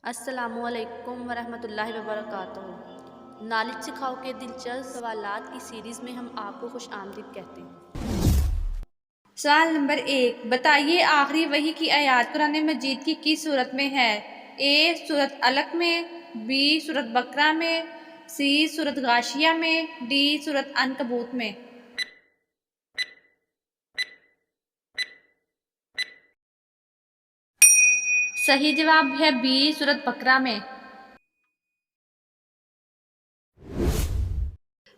अस्सलामुअलैकुम वरहमतुल्लाहि वबरकातुहू। नॉलेज सिखाओ के दिलचस्प सवालात की सीरीज़ में हम आपको खुश आमदीद कहते हैं। सवाल नंबर 1, बताइए आखिरी वही की आयत कुरान मजीद की किस सूरत में है? ए सूरत अलक में, बी सूरत बकरा में, सी सूरत गाशिया में, डी सूरत अनकबूत में। सही जवाब है बी सूरत बकरा में।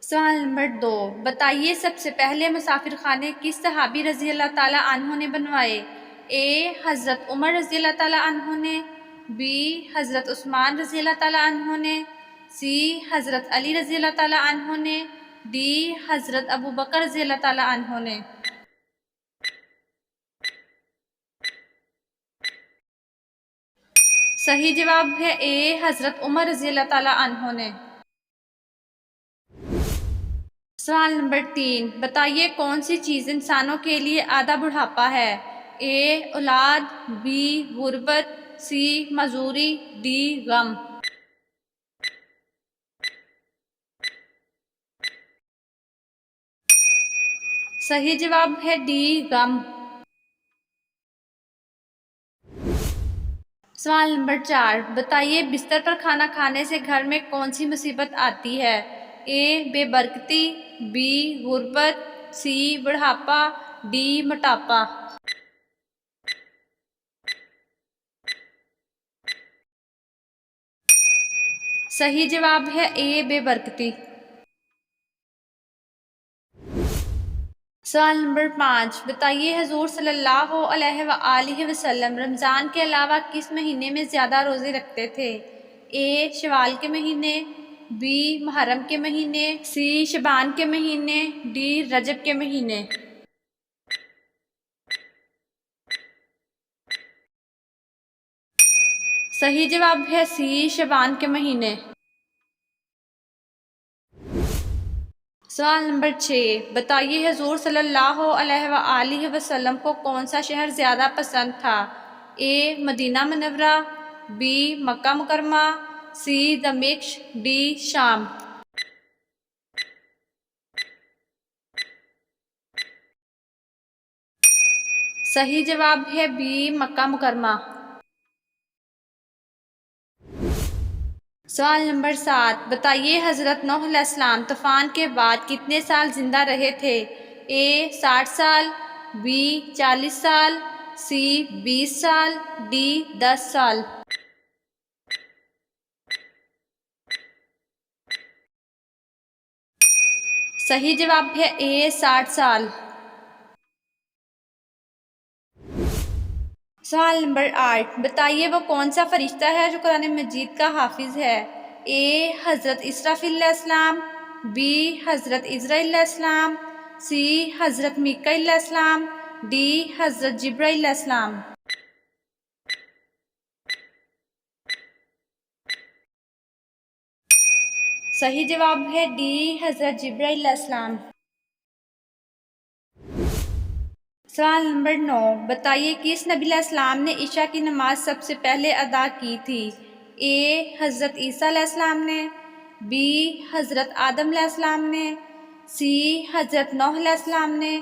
सवाल नंबर 2, बताइए सबसे पहले मुसाफिर खाने किस सहाबी रज़ी अल्लाह ताला अन्हु ने बनवाए? ए हज़रत उमर रज़ी अल्लाह ताला अन्हु ने, बी हज़रत उस्मान रज़ी अल्लाह ताला अन्हु ने, सी हज़रत अली रज़ी अल्लाह ताला अन्हु ने, डी हज़रत अबू बकर रज़ी अल्लाह ताला अन्हु ने। सही जवाब है ए हज़रत उमर रज़ी अल्लाह ताला अन्हु ने। सवाल नंबर 3, बताइए कौन सी चीज़ इंसानों के लिए आधा बुढ़ापा है? ए औलाद, बी गुर्बत, सी मजूरी, डी गम। सही जवाब है डी गम। सवाल नंबर 4, बताइए बिस्तर पर खाना खाने से घर में कौन सी मुसीबत आती है? ए बेबरकती, बी गुर्बत, सी बुढ़ापा, डी मोटापा। सही जवाब है ए बेबरकती। सवाल नंबर 5, बताइए हजूर सल्लल्लाहु अलैहि वसल्लम रमज़ान के अलावा किस महीने में ज़्यादा रोज़े रखते थे? ए शवाल के महीने, बी मुहर्रम के महीने, सी शबान के महीने, डी रजब के महीने। सही जवाब है सी शबान के महीने। सवाल नंबर 6, बताइए हजूर सल्लल्लाहु अलैहि वसल्लम को कौन सा शहर ज़्यादा पसंद था? ए मदीना मुनव्वरा, बी मक्का मुकरमा, सी दमिश्क, डी शाम। सही जवाब है बी मक्का मुकरमा। सवाल नंबर 7, बताइए हज़रत नूह अलैहिस्सलाम तूफ़ान के बाद कितने साल जिंदा रहे थे? ए 60 साल, बी 40 साल, सी 20 साल, डी 10 साल। सही जवाब है ए 60 साल। सवाल नंबर 8, बताइए वो कौन सा फरिश्ता है जो कुरान मजीद का हाफिज है? ए हज़रत इसराफील अलैहिस्सलाम, बी हज़रत इज़राइल अलैहिस्सलाम, सी हज़रत मीकाईल अलैहिस्सलाम, डी हज़रत जिब्राईल अलैहिस्सलाम। सही जवाब है डी हज़रत जिब्राईल अलैहिस्सलाम। सवाल नंबर 9, बताइए किस नबी अलैहिस्सलाम ने इशा की नमाज सबसे पहले अदा की थी? ए हज़रत ईसा अलैहिस्सलाम ने, बी हज़रत आदम अलैहिस्सलाम ने, सी हज़रत नूह अलैहिस्सलाम ने,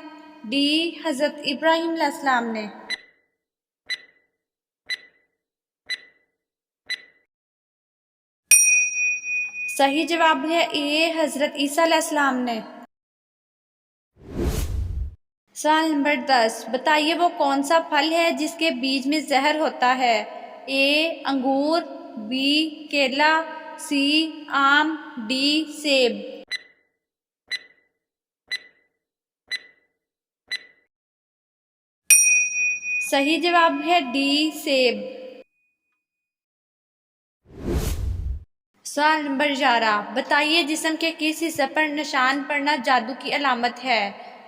डी हज़रत इब्राहीम अलैहिस्सलाम ने। सही जवाब है ए हज़रत ईसा अलैहिस्सलाम ने। सवाल नंबर 10, बताइए वो कौन सा फल है जिसके बीज में जहर होता है? ए अंगूर, बी केला, सी आम, डी सेब। सही जवाब है डी सेब। सवाल नंबर 11, बताइए जिस्म के किस हिस्से पर निशान पड़ना जादू की अलामत है?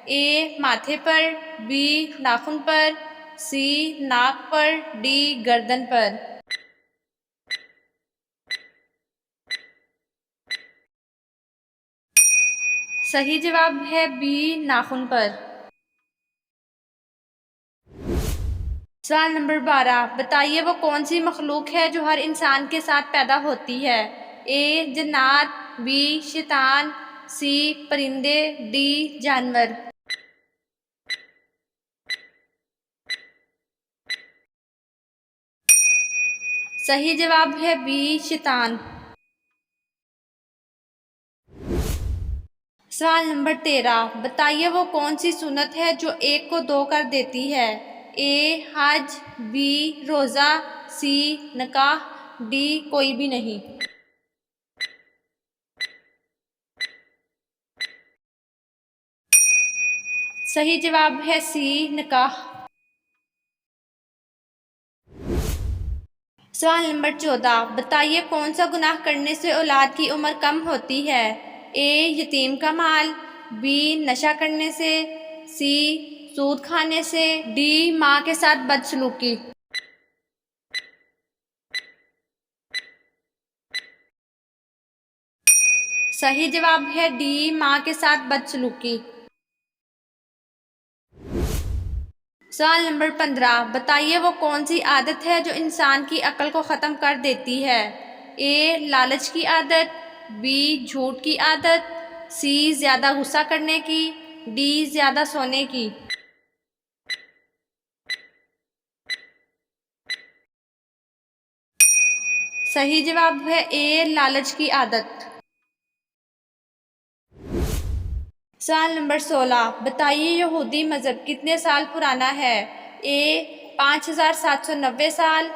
ए माथे पर, बी नाखून पर, सी नाक पर, डी गर्दन पर। सही जवाब है बी नाखून पर। सवाल नंबर 12, बताइए वो कौन सी मखलूक है जो हर इंसान के साथ पैदा होती है। ए जन्नात, बी शैतान, सी परिंदे, डी जानवर। सही जवाब है बी शैतान। सवाल नंबर 13, बताइए वो कौन सी सुन्नत है जो एक को दो कर देती है। ए हज, बी रोज़ा, सी निकाह, डी कोई भी नहीं। सही जवाब है सी निकाह। सवाल नंबर 14, बताइए कौन सा गुनाह करने से औलाद की उम्र कम होती है। ए यतीम का माल, बी नशा करने से, सी सूद खाने से, डी माँ के साथ बदसलूकी। सही जवाब है डी माँ के साथ बदसलूकी। सवाल नंबर 15, बताइए वो कौन सी आदत है जो इंसान की अक्ल को ख़त्म कर देती है। ए लालच की आदत, बी झूठ की आदत, सी ज़्यादा गुस्सा करने की, डी ज़्यादा सोने की। सही जवाब है ए लालच की आदत। सवाल नंबर 16, बताइए यहूदी मज़हब कितने साल पुराना है। ए 5790 साल,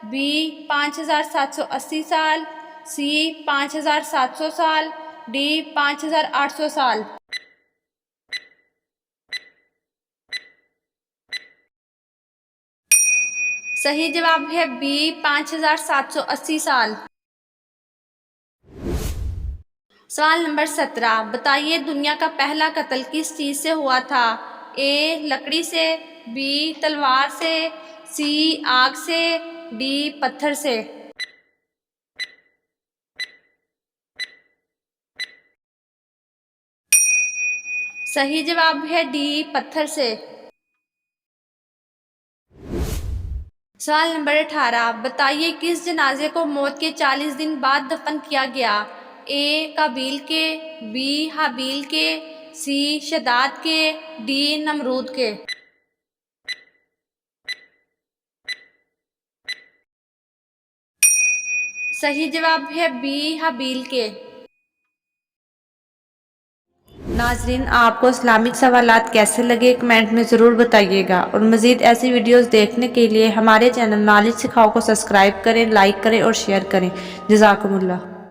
बी 5780 साल, सी 5700 साल, डी 5800 साल। सही जवाब है बी 5780 साल। सवाल नंबर 17, बताइए दुनिया का पहला कत्ल किस चीज़ से हुआ था। ए लकड़ी से, बी तलवार से, सी आग से, डी पत्थर से। सही जवाब है डी पत्थर से। सवाल नंबर 18, बताइए किस जनाजे को मौत के 40 दिन बाद दफन किया गया। ए काबील के, बी हाबील के, सी शदाद के, डी नमरूद के। सही जवाब है बी हाबील के। नाजरीन, आपको इस्लामिक सवालात कैसे लगे कमेंट में ज़रूर बताइएगा और मज़ीद ऐसी वीडियोस देखने के लिए हमारे चैनल नॉलेज सिखाओ को सब्सक्राइब करें, लाइक करें और शेयर करें। जज़ाकुमुल्लाह।